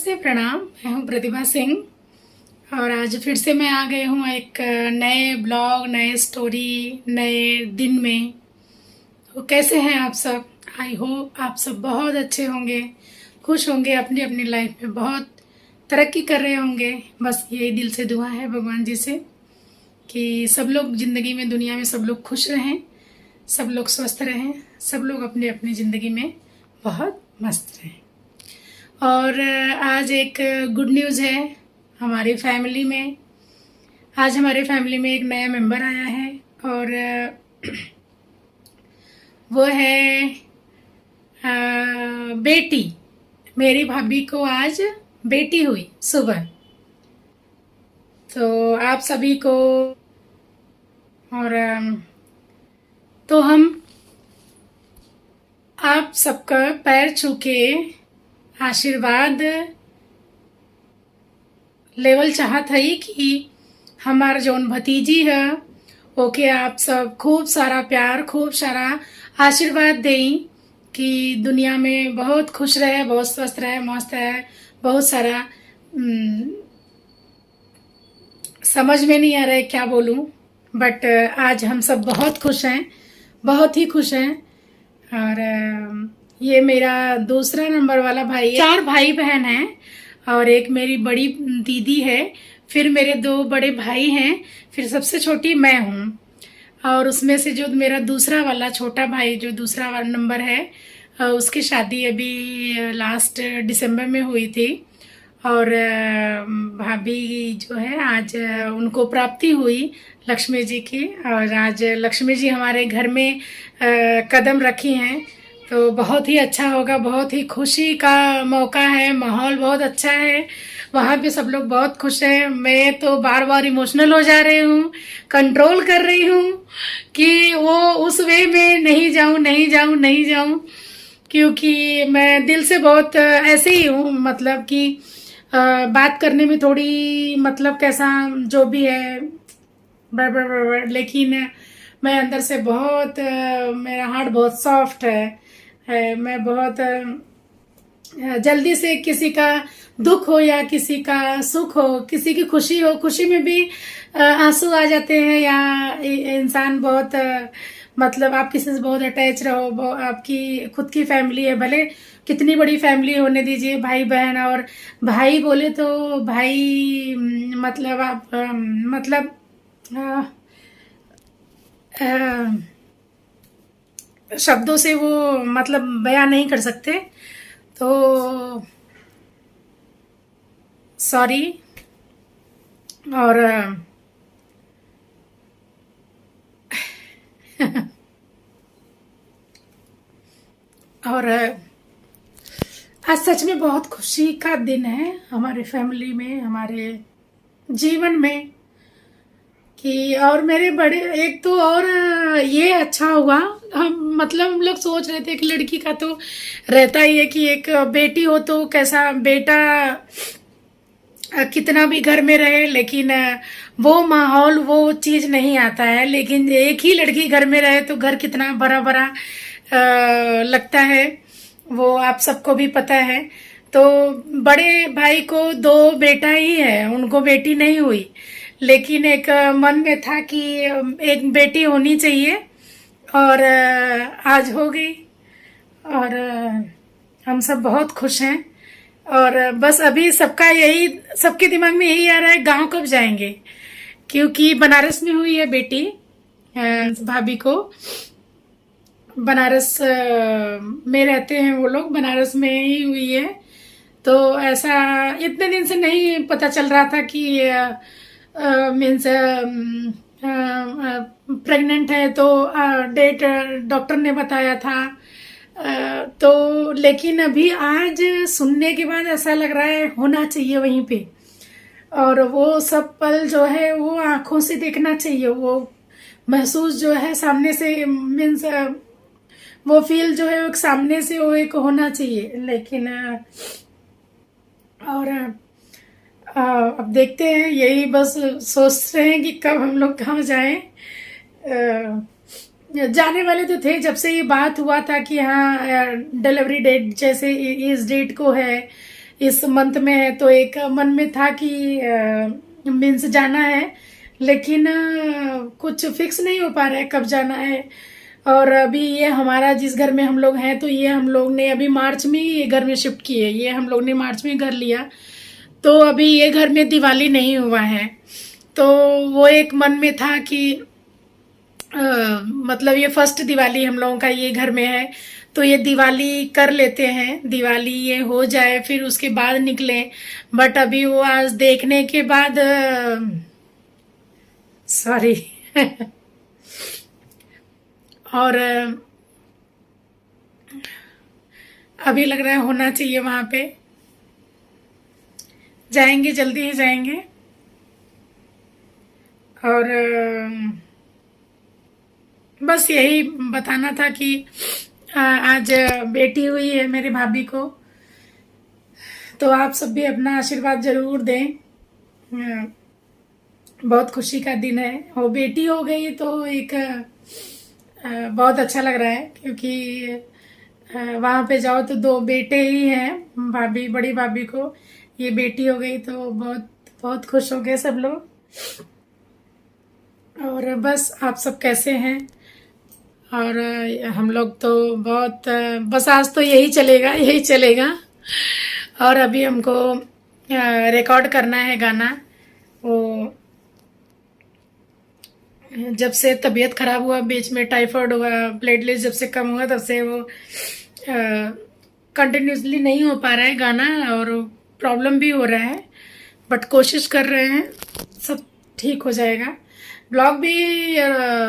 नमस्ते प्रणाम। मैं हूँ प्रतिभा सिंह और आज फिर से मैं आ गई हूँ एक नए ब्लॉग, नए स्टोरी, नए दिन में। तो कैसे हैं आप सब? आई होप आप सब बहुत अच्छे होंगे, खुश होंगे, अपनी अपनी लाइफ में बहुत तरक्की कर रहे होंगे। बस यही दिल से दुआ है भगवान जी से कि सब लोग ज़िंदगी में, दुनिया में सब लोग खुश रहें, सब लोग स्वस्थ रहें, सब लोग अपनी अपनी ज़िंदगी में बहुत मस्त रहें। और आज एक गुड न्यूज़ है हमारी फैमिली में। आज हमारे फैमिली में एक नया मेंबर आया है और वो है बेटी। मेरी भाभी को आज बेटी हुई सुबह। तो आप सभी को और तो हम आप सबका पैर छू के आशीर्वाद लेवल चाहत हई कि हमार जौन भतीजी है ओके आप सब खूब सारा प्यार, खूब सारा आशीर्वाद दें कि दुनिया में बहुत खुश रहे, बहुत स्वस्थ रहे, मस्त रहे। बहुत सारा समझ में नहीं आ रहा है क्या बोलूं, बट आज हम सब बहुत खुश हैं, बहुत ही खुश हैं। और ये मेरा दूसरा नंबर वाला भाई है। 4 भाई बहन हैं और एक मेरी बड़ी दीदी है, फिर मेरे 2 बड़े भाई हैं, फिर सबसे छोटी मैं हूँ। और उसमें से जो मेरा दूसरा वाला छोटा भाई जो दूसरा वाला नंबर है उसकी शादी अभी लास्ट दिसंबर में हुई थी। और भाभी जो है आज उनको प्राप्ति हुई लक्ष्मी जी की, और आज लक्ष्मी जी हमारे घर में कदम रखी हैं। तो बहुत ही अच्छा होगा, बहुत ही खुशी का मौका है, माहौल बहुत अच्छा है, वहाँ पे सब लोग बहुत खुश हैं। मैं तो बार बार इमोशनल हो जा रही हूँ, कंट्रोल कर रही हूँ कि वो उस वे में नहीं जाऊँ, नहीं जाऊँ, नहीं जाऊँ, क्योंकि मैं दिल से बहुत ऐसे ही हूँ, मतलब कि बात करने में थोड़ी मतलब कैसा जो भी है बड़, लेकिन मैं अंदर से बहुत मेरा हार्ट बहुत सॉफ्ट है। मैं बहुत जल्दी से किसी का दुख हो या किसी का सुख हो, किसी की खुशी हो, खुशी में भी आंसू आ जाते हैं। या इंसान बहुत मतलब आप किसी से बहुत अटैच रहो, आपकी खुद की फैमिली है, भले कितनी बड़ी फैमिली होने दीजिए, भाई बहन। और भाई बोले तो भाई मतलब आप मतलब शब्दों से वो मतलब बयान नहीं कर सकते। तो सॉरी। और और आज सच में बहुत खुशी का दिन है हमारे फैमिली में, हमारे जीवन में। कि और मेरे बड़े एक तो और ये अच्छा हुआ, हम लोग सोच रहे थे कि लड़की का तो रहता ही है कि एक बेटी हो तो कैसा, बेटा कितना भी घर में रहे लेकिन वो माहौल, वो चीज नहीं आता है। लेकिन एक ही लड़की घर में रहे तो घर कितना बड़ा बड़ा लगता है, वो आप सबको भी पता है। तो बड़े भाई को 2 बेटा ही है, उनको बेटी नहीं हुई, लेकिन एक मन में था कि एक बेटी होनी चाहिए और आज हो गई। और हम सब बहुत खुश हैं। और बस अभी सबका यही, सबके दिमाग में यही आ रहा है गांव कब जाएंगे, क्योंकि बनारस में हुई है बेटी भाभी को। बनारस में रहते हैं वो लोग, बनारस में ही हुई है। तो ऐसा इतने दिन से नहीं पता चल रहा था कि मीन्स प्रेग्नेंट है, तो डेट डॉक्टर ने बताया था। तो लेकिन अभी आज सुनने के बाद ऐसा लग रहा है होना चाहिए वहीं पे। और वो सब पल जो है वो आंखों से देखना चाहिए, वो महसूस जो है सामने से, मीन्स वो फील जो है सामने से वो एक होना चाहिए। लेकिन और अब देखते हैं, यही बस सोच रहे हैं कि कब हम लोग कहाँ जाएं। जाने वाले तो थे जब से ये बात हुआ था कि हाँ डिलीवरी डेट जैसे इस डेट को है, इस मंथ में है, तो एक मन में था कि मीन्स जाना है, लेकिन कुछ फिक्स नहीं हो पा रहा है कब जाना है। और अभी ये हमारा जिस घर में हम लोग हैं, तो ये हम लोग ने अभी मार्च में ये घर में शिफ्ट किए, ये हम लोग ने मार्च में घर लिया, तो अभी ये घर में दिवाली नहीं हुआ है। तो वो एक मन में था कि मतलब ये फर्स्ट दिवाली हम लोगों का ये घर में है, तो ये दिवाली कर लेते हैं, दिवाली ये हो जाए फिर उसके बाद निकले। बट अभी वो आज देखने के बाद सॉरी और अभी लग रहा है होना चाहिए वहां पे, जाएंगे, जल्दी ही जाएंगे। और बस यही बताना था कि आज बेटी हुई है मेरी भाभी को, तो आप सब भी अपना आशीर्वाद जरूर दें। बहुत खुशी का दिन है, वो बेटी हो गई तो एक बहुत अच्छा लग रहा है, क्योंकि वहाँ पे जाओ तो 2 बेटे ही हैं, भाभी, बड़ी भाभी को ये बेटी हो गई, तो बहुत बहुत खुश हो गए सब लोग। और बस आप सब कैसे हैं? और हम लोग तो बहुत बस आज तो यही चलेगा, यही चलेगा। और अभी हमको रिकॉर्ड करना है गाना। वो जब से तबीयत खराब हुआ, बीच में टाइफाइड हुआ, प्लेटलेट जब से कम हुआ, तब से वो कंटिन्यूसली नहीं हो पा रहा है गाना, और प्रॉब्लम भी हो रहा है, बट कोशिश कर रहे हैं, सब ठीक हो जाएगा। ब्लॉग भी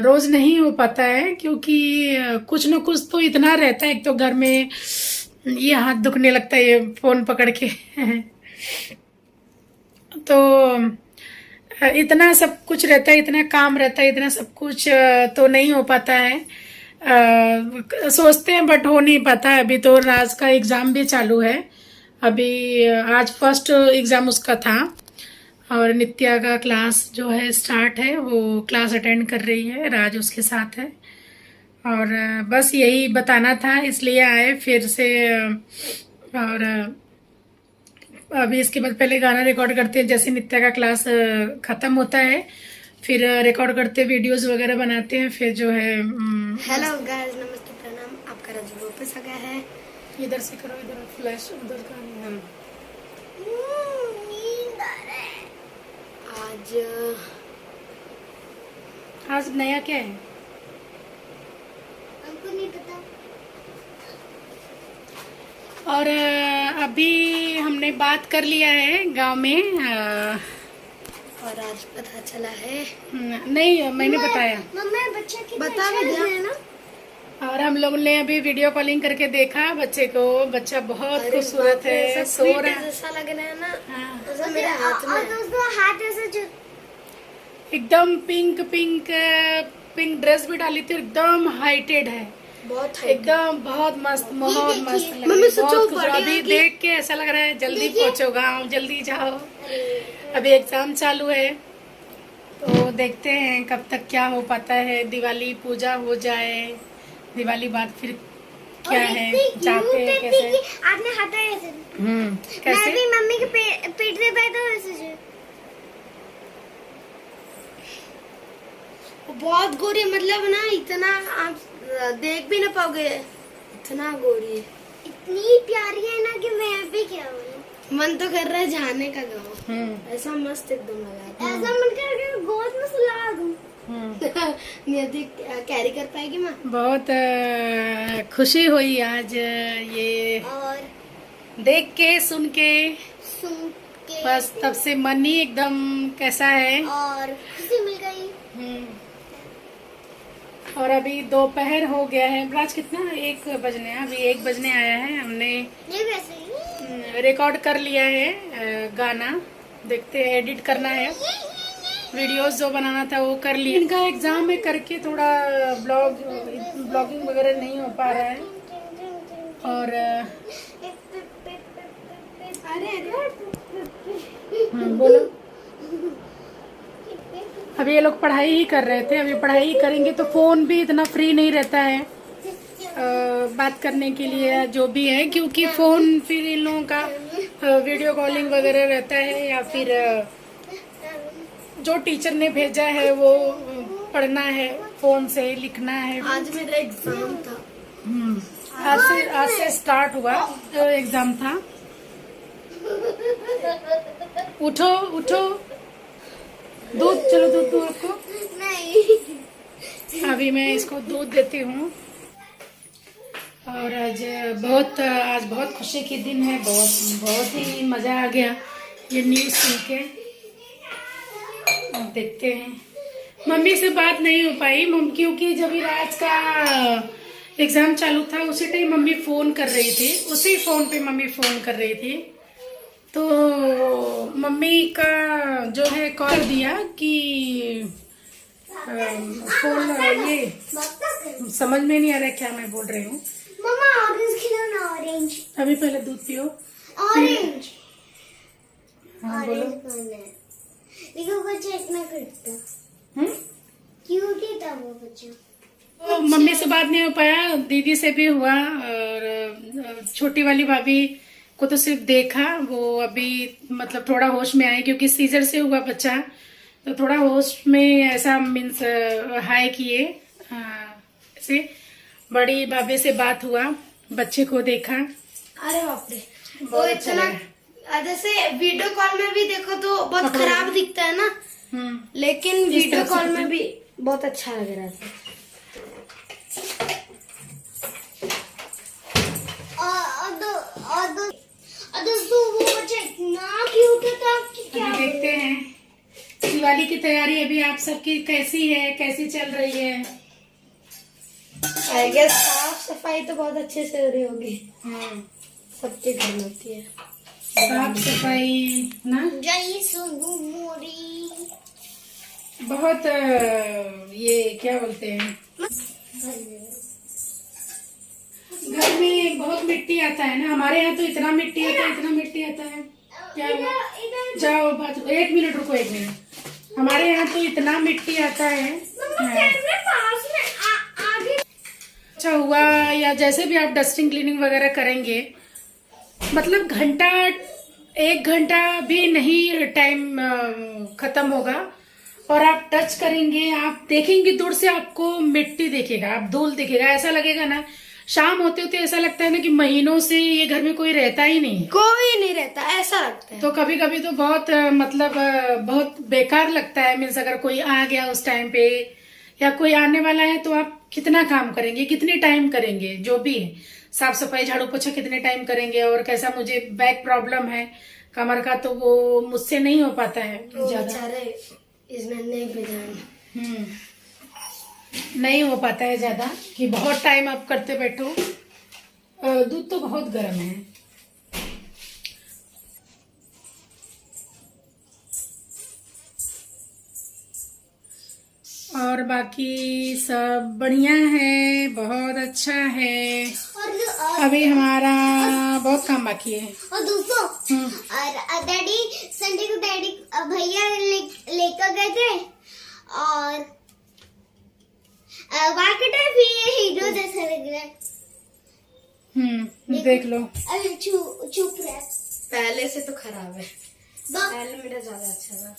रोज नहीं हो पाता है, क्योंकि कुछ न कुछ तो इतना रहता है। एक तो घर में ये हाथ दुखने लगता है ये फोन पकड़ के तो इतना सब कुछ रहता है, इतना काम रहता है, इतना सब कुछ तो नहीं हो पाता है। सोचते हैं बट हो नहीं पाता है। अभी तो राज का एग्जाम भी चालू है, अभी आज फर्स्ट एग्जाम उसका था, और नित्या का क्लास जो है स्टार्ट है, वो क्लास अटेंड कर रही है, राज उसके साथ है। और बस यही बताना था, इसलिए आए फिर से। और अभी इसके बाद पहले गाना रिकॉर्ड करते हैं, जैसे नित्या का क्लास खत्म होता है फिर रिकॉर्ड करते, वीडियोस वगैरह बनाते हैं, फिर जो है हेलो गाइस, नमस्ते, प्रणाम। आपका राजू वापस आ गया है। इधर से करो, इधर फ्लैश उधर का। नींद आ रहा है। आज नया क्या है हमको नहीं पता। और अभी हमने बात कर लिया है गांव में, और आज पता चला है, नहीं मैंने बताया, मम्मा बच्चा की बता है ना। और हम लोगों ने अभी वीडियो कॉलिंग करके देखा बच्चे को, बच्चा बहुत खूबसूरत है, सो रहा है, ऐसा लग रहा है ना। हाँ। तो मेरे हाथ में, और उसका हाथ ऐसा जो एकदम पिंक पिंक पिंक ड्रेस भी डाली थी, एकदम हाइटेड है, बहुत एकदम बहुत मस्त, बहुत मस्त लग मम्मी रहा है, बहुत सोचो अभी देख के ऐसा लग रहा है जल्दी पहुंचो गाँव, जल्दी जाओ। अभी एग्जाम चालू है, तो देखते हैं कब तक क्या हो पाता है। दिवाली पूजा हो जाए, दिवाली बाद फिर क्या है, जाते हैं कैसे। आपने हटाया ऐसे। कैसे मैं भी मम्मी के पेट पे बैठा हूं ऐसे। बहुत गोरी, मतलब ना इतना आप देख भी ना पाओगे, इतना गोरी है, इतनी प्यारी है ना कि मैं भी क्या बोलूं। मन तो कर रहा है जाने का गाँव, ऐसा मस्त एकदम लगा, ऐसा मन कर रहा है गोद में सुला दूं। नियति कैरी कर पाएगी माँ। बहुत खुशी हुई आज ये और देख के, सुन के, बस तब से मन ही एकदम कैसा है, और खुशी मिल गई। और अभी दोपहर हो गया है, आज कितना 1 बजने, अभी 1 बजने आया है। हमने ये वैसे ही रिकॉर्ड कर लिया है गाना, देखते हैं, एडिट करना है, वीडियोस जो बनाना था वो कर लिया। इनका एग्जाम है करके थोड़ा ब्लॉगिंग वगैरह नहीं हो पा रहा है। और बोलो, अभी ये लोग पढ़ाई ही कर रहे थे, अभी पढ़ाई ही करेंगे तो फोन भी इतना फ्री नहीं रहता है बात करने के लिए जो भी है, क्योंकि फोन फिर इन लोगों का वीडियो कॉलिंग वगैरह रहता है, या फिर जो टीचर ने भेजा है वो पढ़ना है, फोन से लिखना है। आज मेरा एग्जाम था। आज से स्टार्ट हुआ एग्जाम था। उठो उठो, दूध, चलो दूध दो आपको। नहीं, अभी मैं इसको दूध देती हूँ। और आज बहुत खुशी की दिन है, बहुत ही मजा आ गया ये न्यूज़ सुन के। अब देखते हैं। मम्मी से बात नहीं हो पाई क्योंकि जब राज का एग्जाम चालू था उसी टाइम मम्मी फोन कर रही थी, उसी फोन पे मम्मी फोन कर रही थी। तो मम्मी का जो है कॉल दिया कि फोन, ये समझ में नहीं आ रहा क्या मैं बोल रही हूँ। मम्मा ऑरेंज खिलाना, ऑरेंज। अभी पहले दूध पियो। ऑरेंज। हाँ बोलो। देखो बच्चा इतना करता। क्यूट ही था वो बच्चा। तो मम्मी से बात नहीं हो पाया, दीदी से भी हुआ, और छोटी वाली भाभी को तो सिर्फ देखा। वो अभी मतलब थोड़ा होश में आए क्योंकि सीजर से हुआ बच्चा, तो थोड़ा होश में ऐसा मीन्स हाय किए। ऐसे बड़ी भाभी से बात हुआ, बच्चे को देखा। अरे बाप रे, वो बहुत अच्छा इतना, जैसे वीडियो कॉल में भी देखो तो बहुत खराब दिखता है ना, लेकिन वीडियो कॉल में भी बहुत अच्छा लग रहा था। दोस्तों वो बच्चा इतना क्यूट था कि क्या। देखते हैं दिवाली की तैयारी अभी आप सबकी कैसी है, कैसी चल रही है। आई गेस साफ सफाई तो बहुत अच्छे से हो रही होगी। सबके घर में होती है साफ सफाई ना। जय सुगु मोरी। बहुत ये क्या बोलते हैं, घर में बहुत मिट्टी आता है ना। हमारे यहाँ तो इतना मिट्टी आता है, इतना मिट्टी आता है। क्या हुआ? जाओ बात, 1 मिनट रुको, 1 मिनट। हमारे यहाँ तो इतना मिट्टी आता है। अच्छा हुआ, या जैसे भी आप डस्टिंग क्लीनिंग वगैरह करेंगे, मतलब घंटा 1 घंटा भी नहीं टाइम खत्म होगा, और आप टच करेंगे, आप देखेंगे दूर से आपको मिट्टी दिखेगा, आप धूल दिखेगा। ऐसा लगेगा ना, शाम होते होते ऐसा लगता है ना कि महीनों से ये घर में कोई रहता ही नहीं है, कोई नहीं रहता, ऐसा लगता है। तो कभी कभी तो बहुत मतलब बहुत बेकार लगता है। मीन्स अगर कोई आ गया उस टाइम पे, या कोई आने वाला है, तो आप कितना काम करेंगे, कितने टाइम करेंगे, जो भी है साफ सफाई झाड़ू पोछा कितने टाइम करेंगे। और कैसा मुझे बैक प्रॉब्लम है कमर का, तो वो मुझसे नहीं हो पाता है ज्यादा, नहीं हो पाता है ज्यादा कि बहुत टाइम आप करते बैठो। दूध तो बहुत गर्म है। और बाकी सब बढ़िया है, बहुत अच्छा है। अभी हमारा बहुत काम बाकी है। और दोस्तों, और डैडी संडे को डैडी भैया लेकर गए थे, और मार्केटर भी हीरो जैसा लग रहा है। देख लो। अरे चुप रह, पहले से तो खराब है, पहले मेरा ज्यादा अच्छा था।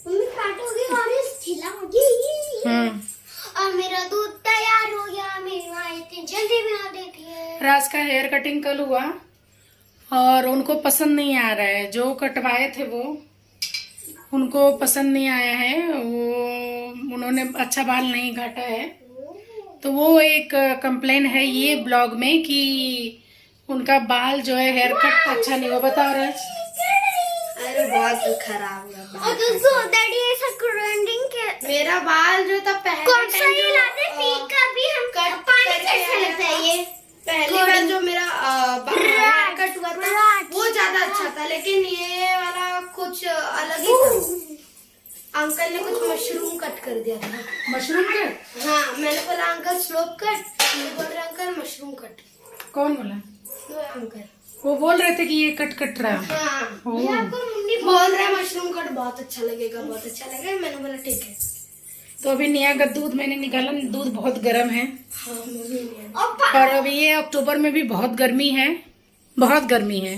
मम्मी काटोगी और खिलाओगी। और मेरा दूध तैयार हो गया, मेरी माँ इतनी जल्दी बना देती है। राज का हेयर कटिंग कल हुआ और उनको पसंद नहीं आ रहा है, जो कटवाए थे वो उनको पसंद नहीं आया है, वो उन्होंने अच्छा बाल नहीं काटा है। तो वो एक कंप्लेन है ये ब्लॉग में कि उनका बाल जो है हेयर कट अच्छा नहीं हुआ। बताओ राज। अरे बहुत खराब हुआ। और दोस्तों डैडी ऐसा ट्रेंडिंग के मेरा बाल जो था पहले कौन सा ये लाते पीक का भी हम कट पानी कैसा लगता है ये। पहले बार जो मेरा बाल कट हुआ था वो ज्यादा अच्छा था, लेकिन ये वाला कुछ अलग ही था। अंकल ने कुछ मशरूम कट कर दिया था। Mushroom cut? हाँ, मैंने बोला अंकल स्लोप कट, बोल रहे अंकल मशरूम कट। कौन बोला? अंकल वो बोल रहे थे कि ये कट रहा। हाँ, आपको मम्मी बोल रहा है मशरूम कट बहुत अच्छा लगेगा, बहुत अच्छा लगेगा। मैंने बोला ठीक है। तो अभी निया का दूध मैंने निकाला, दूध बहुत गर्म है। हाँ, और अभी ये अक्टूबर में भी बहुत गर्मी है, बहुत गर्मी है।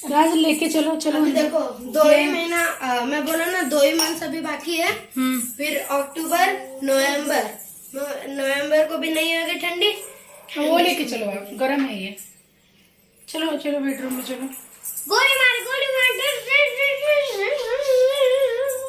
राज लेके चलो चलो अभी अंदर। देखो 2 ही महीना मैं बोला ना 2 ही मंथ अभी बाकी है। फिर अक्टूबर नवंबर को भी नहीं होगी ठंडी। वो लेके चलो, आप गर्म है ये। चलो चलो बेडरूम में चलो। गोरी माँ